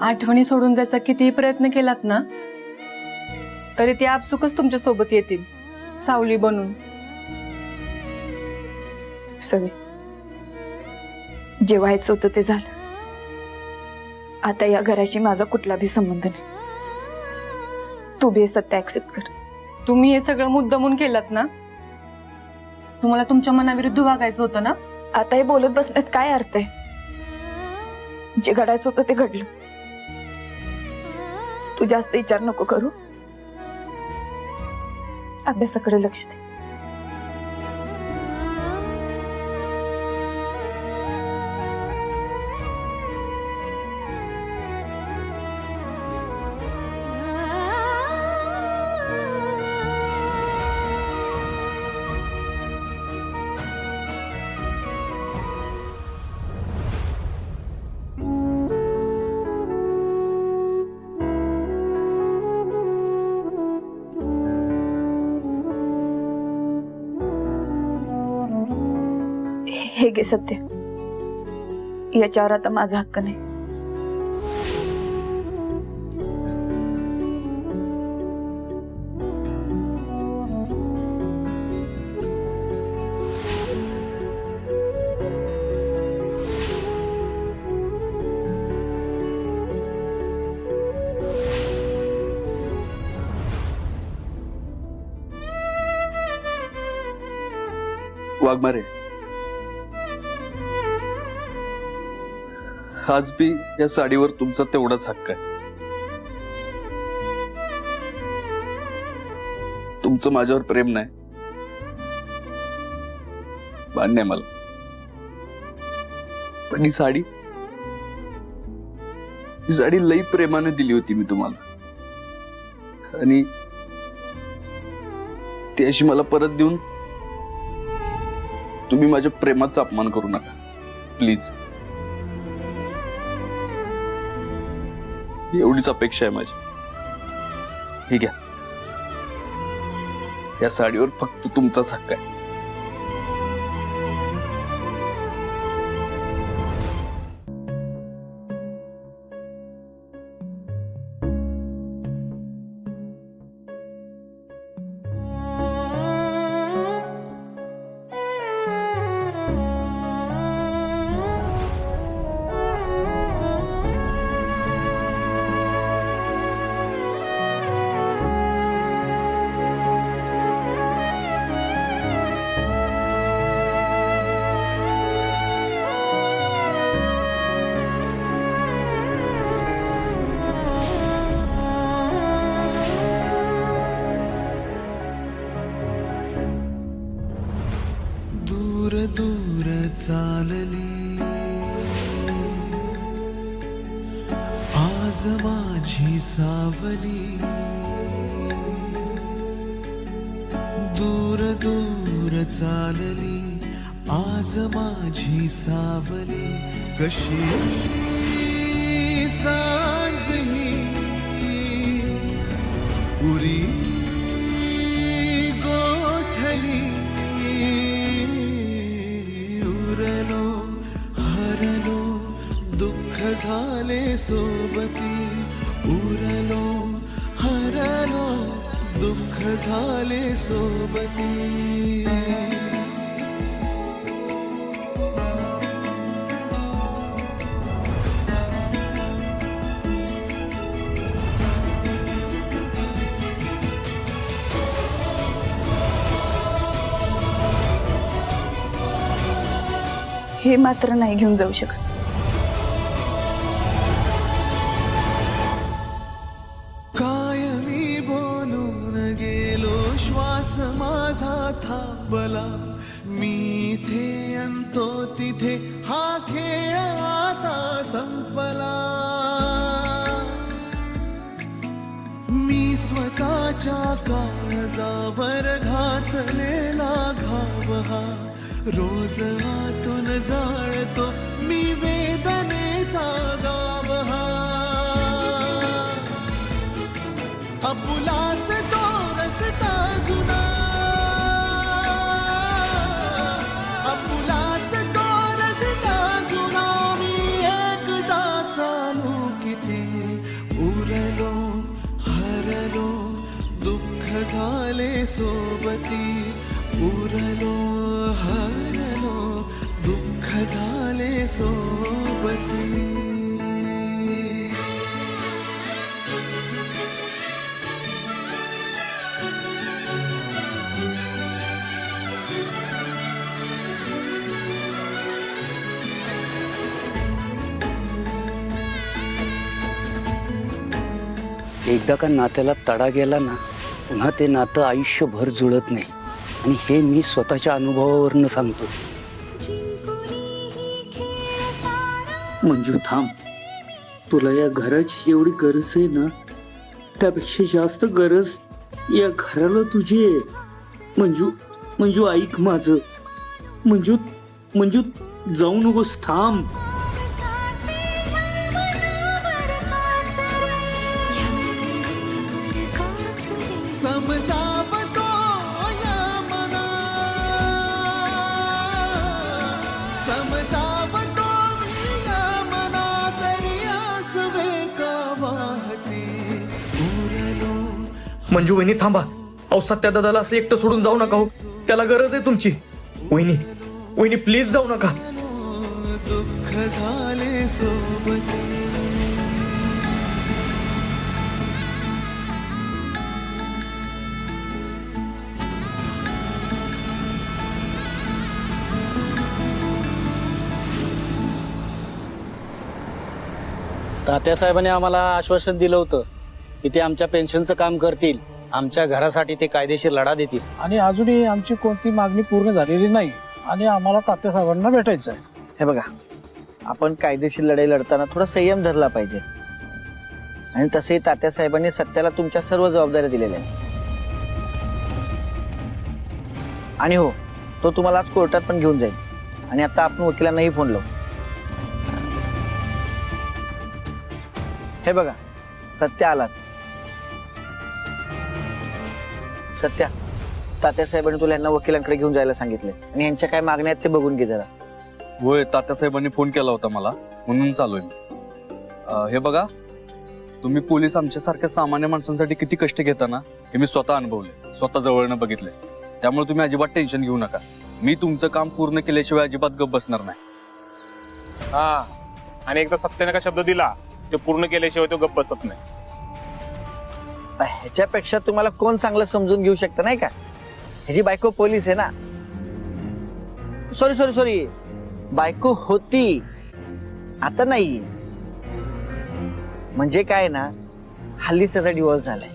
आठवणी सोडून जायचा कितीही प्रयत्न केलात ना तरी ते आपसुकच तुमच्या सोबत येतील, सावली बनून. सगळे जे व्हायचं होतं ते झालं. आता या घराशी माझा कुठला भी संबंध नाही. तू बी हे सत्य ऍक्सेप्ट कर. तुम्ही हे सगळं मुद्दामून केलात ना. तुम्हाला तुमच्या मनाविरुद्ध वागायचं होतं ना. आता हे बोलत बसण्यात काय अर्थ आहे? जे घडायचं होतं ते घडलं. तू जास्त विचार नको करू. अभ्यासाकडे लक्ष दे. हे घे सत्य. याच्यावर आता माझा हक्क नाही. वाघमारे, आज बी या साडीवर तुमचा तेवढाच हक्क आहे. तुमचं माझ्यावर प्रेम नाही, मान्य आहे मला. पण ही साडी लई प्रेमाने दिली होती मी तुम्हाला, आणि ती अशी मला परत देऊन तुम्ही माझ्या प्रेमाचा अपमान करू नका प्लीज. एवढीच अपेक्षा आहे माझी. हे घ्या, या साडीवर फक्त तुमचाच हक्क आहे. दूर दूर चालली आज माझी सावली. दूर दूर चालली आज माझी सावली. कशी सांज ही उरी गोठली. उरलो हरलो दुःख झाले सोबती. उरलो हरलो दुःख झाले सोबती. हे मात्र नाही घेऊन जाऊ शकत. कायमी बोलून गेलो श्वास माझा थांबला. मी इथे अंतो तिथे हा खेळ आता संपला. मी स्वतःच्या काळजावर घातलेला घाव हा रोज आतून जाळतो मी वेदनेचा गाव हा. आपुलाच तो रस्ता जुना. आपुलाच तो रस्ता जुना. मी एकटा चालू किती झाले सोबती, उरलो हरलो दुःख झाले सोबती. एकदा का नात्याला तडा गेला ना, पुन्हा ते नातं आयुष्यभर जुळत नाही. आणि हे मी स्वतःच्या अनुभवावरनं सांगतो. मंजू थांब, तुला या घराची एवढी गरज आहे ना, त्यापेक्षा जास्त गरज या घराला तुझी आहे. मंजू मंजू ऐक माझं. मंजू मंजू जाऊ नकोस, थांब. समजावतो या मना, समजावतो मी या मना, तरी आसवे का वाहती. उरलो मंजू वहिनी थांबा. अहो सत्या दादाला असं एकटं सोडून जाऊ नका हो, त्याला गरज आहे तुमची. वहिनी वहिनी प्लीज जाऊ नका. दुःख झाले सोबती. तात्यासाहेबांनी आम्हाला आश्वासन दिलं होतं की ते आमच्या पेन्शनचं काम करतील, आमच्या घरासाठी ते कायदेशीर लढा देतील. आणि अजूनही आमची कोणती मागणी पूर्ण झालेली नाही आणि आम्हाला तात्यासाहेबांना भेटायचं आहे. हे बघा, आपण कायदेशीर लढाई लढताना थोडा संयम धरला पाहिजे. आणि तसेही तात्यासाहेबांनी सत्याला तुमच्या सर्व जबाबदाऱ्या दिलेल्या आहेत. आणि हो, तो तुम्हाला आज कोर्टात पण घेऊन जाईल. आणि आता आपण वकिलांनाही फोन लावू. हे बघा, सत्या आलाच. सत्या, तात्यासाहेबांनी तुला यांना वकिलांकडे घेऊन जायला सांगितले आणि यांच्या काय मागण्या आहेत ते बघून घे जरा. होय, तात्यासाहेबांनी फोन केला होता मला, म्हणून चालूय मी. हे बघा, तुम्ही पोलीस आमच्यासारख्या सामान्य माणसांसाठी किती कष्ट घेता ना, हे मी स्वतः अनुभवले, स्वतः जवळनं बघितले. त्यामुळे तुम्ही अजिबात टेन्शन घेऊ नका. मी तुमचं काम पूर्ण केल्याशिवाय अजिबात गप्प बसणार नाही. हा, आणि एकदा सत्याने का शब्द दिला ते पूर्ण केल्याशिवाय तो गप्प बसत नाही. ह्याच्यापेक्षा तुम्हाला कोण चांगलं समजून घेऊ शकतं नाही का? ह्याची बायको पोलीस आहे ना. सॉरी सॉरी सॉरी, बायको होती, आता नाही. म्हणजे काय ना, हल्लीच त्याचा डिवोर्स झालाय.